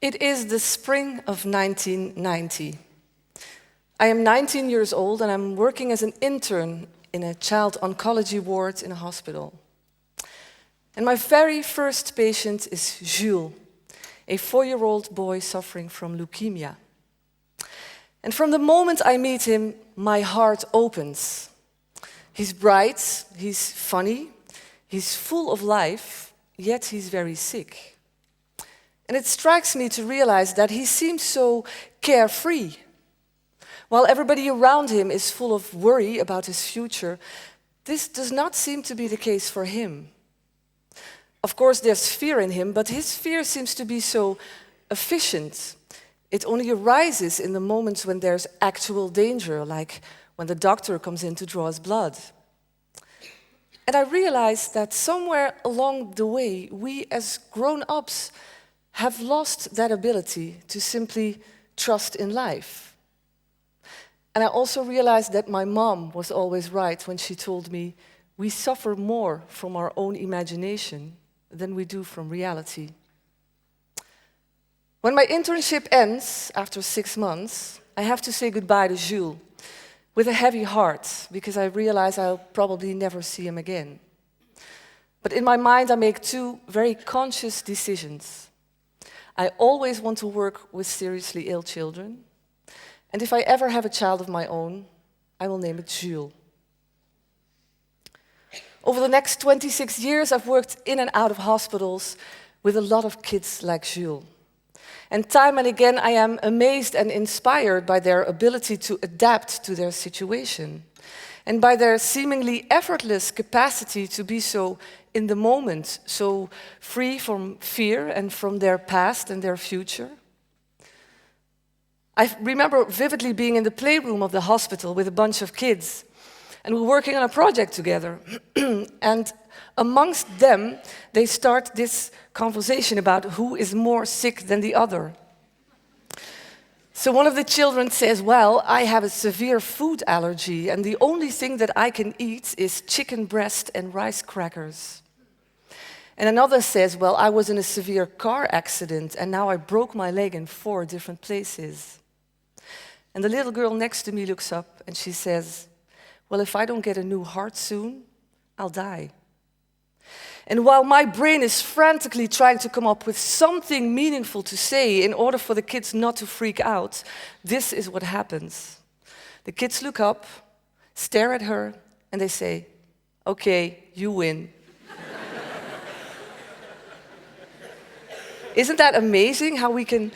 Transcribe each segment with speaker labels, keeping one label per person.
Speaker 1: It is the spring of 1990. I am 19 years old and I'm working as an intern in a child oncology ward in a hospital. And my very first patient is Jules, a 4-year-old boy suffering from leukemia. And from the moment I meet him, my heart opens. He's bright, he's funny, he's full of life, yet he's very sick. And it strikes me to realize that he seems so carefree. While everybody around him is full of worry about his future, this does not seem to be the case for him. Of course, there's fear in him, but his fear seems to be so efficient. It only arises in the moments when there's actual danger, like when the doctor comes in to draw his blood. And I realized that somewhere along the way, we as grown-ups have lost that ability to simply trust in life. And I also realized that my mom was always right when she told me we suffer more from our own imagination than we do from reality. When my internship ends after 6 months, I have to say goodbye to Jules with a heavy heart because I realize I'll probably never see him again. But in my mind, I make 2 very conscious decisions. I always want to work with seriously ill children. And if I ever have a child of my own, I will name it Jules. Over the next 26 years, I've worked in and out of hospitals with a lot of kids like Jules. And time and again, I am amazed and inspired by their ability to adapt to their situation and by their seemingly effortless capacity to be so in the moment, so free from fear and from their past and their future. I remember vividly being in the playroom of the hospital with a bunch of kids, and we were working on a project together. And amongst them, they start this conversation about who is more sick than the other. So one of the children says, well, I have a severe food allergy, and the only thing that I can eat is chicken breast and rice crackers. And another says, well, I was in a severe car accident, and now I broke my leg in 4 different places. And the little girl next to me looks up, and she says, well, if I don't get a new heart soon, I'll die. And while my brain is frantically trying to come up with something meaningful to say in order for the kids not to freak out, this is what happens. The kids look up, stare at her, and they say, okay, you win. Isn't that amazing how we can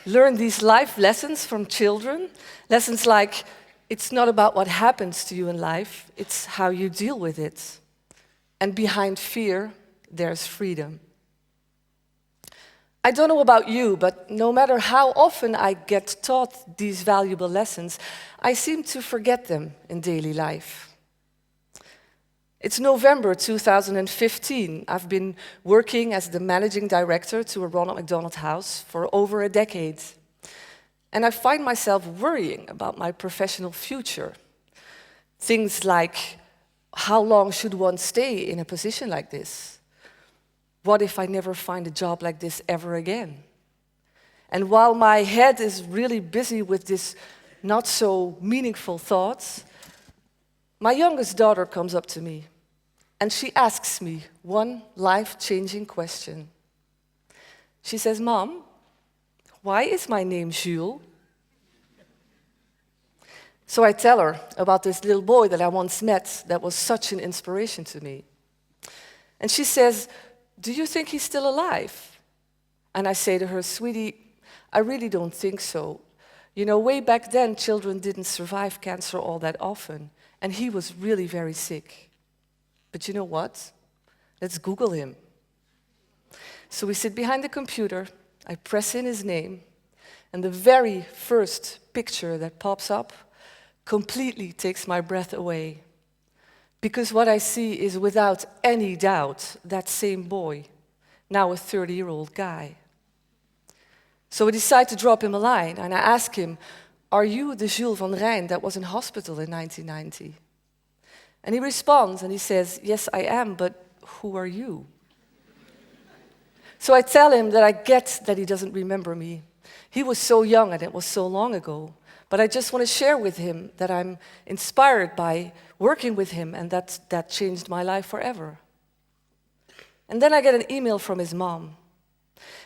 Speaker 1: learn these life lessons from children? Lessons like, it's not about what happens to you in life, it's how you deal with it. And behind fear, there's freedom. I don't know about you, but no matter how often I get taught these valuable lessons, I seem to forget them in daily life. It's November 2015. I've been working as the managing director to a Ronald McDonald house for over a decade. And I find myself worrying about my professional future. Things like, how long should one stay in a position like this? What if I never find a job like this ever again? And while my head is really busy with this not so meaningful thoughts, my youngest daughter comes up to me and she asks me one life-changing question. She says, Mom, why is my name Jules? So I tell her about this little boy that I once met that was such an inspiration to me. And she says, do you think he's still alive? And I say to her, sweetie, I really don't think so. You know, way back then, children didn't survive cancer all that often. And he was really very sick. But you know what? Let's Google him. So we sit behind the computer, I press in his name, and the very first picture that pops up completely takes my breath away. Because what I see is without any doubt that same boy, now a 30-year-old guy. So I decide to drop him a line, and I ask him, are you the Jules van Rijn that was in hospital in 1990? And he responds and he says, yes, I am, but who are you? So I tell him that I get that he doesn't remember me. He was so young and it was so long ago. But I just want to share with him that I'm inspired by working with him and that changed my life forever. And then I get an email from his mom.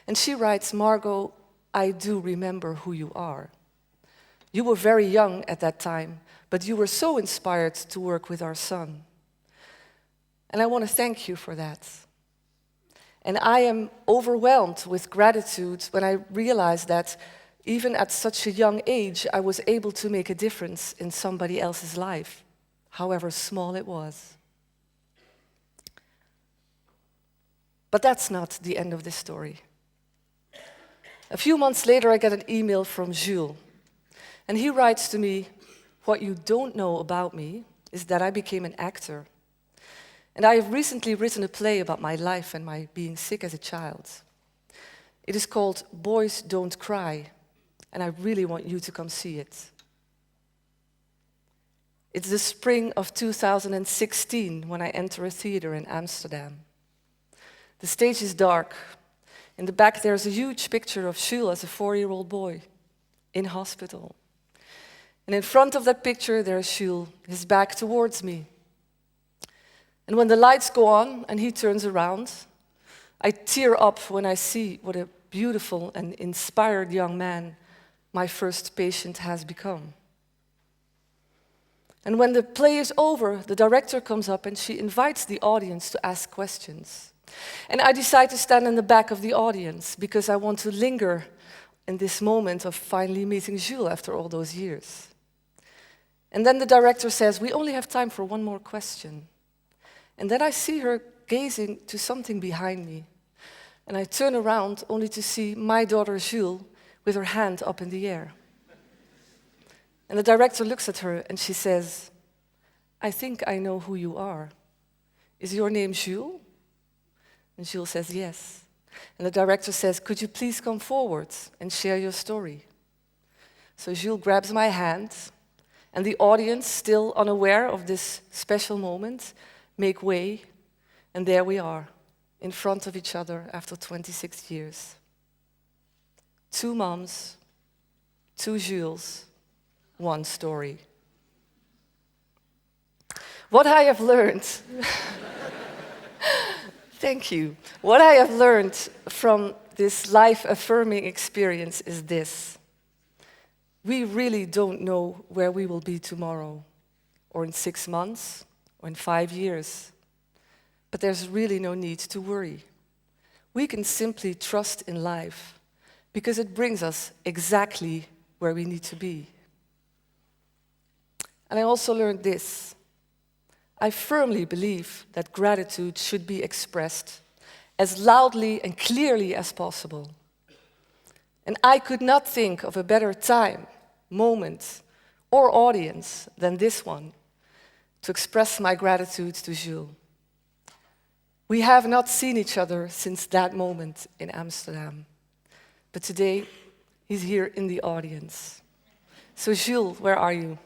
Speaker 1: And she writes, Margo, I do remember who you are. You were very young at that time, but you were so inspired to work with our son. And I want to thank you for that. And I am overwhelmed with gratitude when I realize that even at such a young age, I was able to make a difference in somebody else's life, however small it was. But that's not the end of this story. A few months later, I get an email from Jules. And he writes to me, what you don't know about me is that I became an actor. And I have recently written a play about my life and my being sick as a child. It is called Boys Don't Cry, and I really want you to come see it. It's the spring of 2016 when I enter a theater in Amsterdam. The stage is dark. In the back there's a huge picture of Jules as a 4-year-old boy in hospital. And in front of that picture there's Jules, his back towards me. And when the lights go on and he turns around, I tear up when I see what a beautiful and inspired young man my first patient has become. And when the play is over, the director comes up and she invites the audience to ask questions. And I decide to stand in the back of the audience because I want to linger in this moment of finally meeting Jules after all those years. And then the director says, we only have time for one more question. And then I see her gazing to something behind me. And I turn around only to see my daughter Jules with her hand up in the air. And the director looks at her and she says, I think I know who you are. Is your name Jules? And Jules says, yes. And the director says, could you please come forward and share your story? So Jules grabs my hand, and the audience, still unaware of this special moment, make way, and there we are, in front of each other after 26 years. 2 moms, 2 Jules, 1 story. What I have learned, thank you. What I have learned from this life-affirming experience is this. We really don't know where we will be tomorrow, or in 6 months, or in 5 years. But there's really no need to worry. We can simply trust in life, because it brings us exactly where we need to be. And I also learned this. I firmly believe that gratitude should be expressed as loudly and clearly as possible. And I could not think of a better time, moment, or audience than this one to express my gratitude to Jules. We have not seen each other since that moment in Amsterdam. But today, he's here in the audience. So Jules, where are you?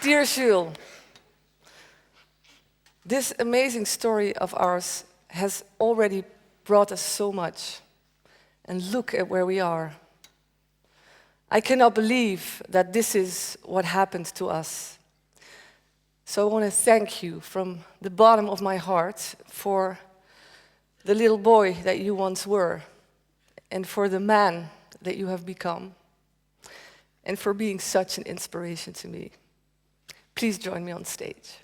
Speaker 1: Dear Jules, this amazing story of ours has already brought us so much. And look at where we are. I cannot believe that this is what happened to us. So I want to thank you from the bottom of my heart for the little boy that you once were, and for the man that you have become, and for being such an inspiration to me. Please join me on stage.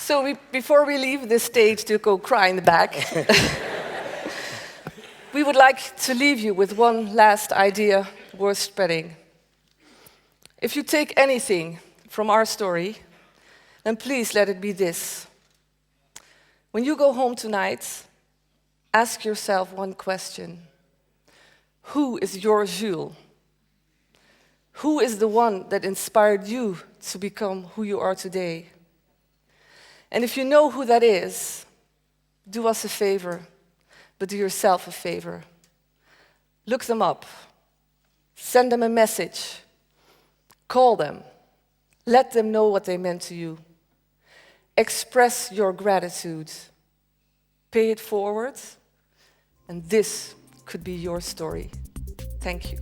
Speaker 1: So before we leave this stage to go cry in the back, we would like to leave you with one last idea worth spreading. If you take anything from our story, then please let it be this. When you go home tonight, ask yourself one question. Who is your Jules? Who is the one that inspired you to become who you are today? And if you know who that is, do us a favor, but do yourself a favor. Look them up. Send them a message. Call them. Let them know what they meant to you. Express your gratitude. Pay it forward. And this could be your story. Thank you.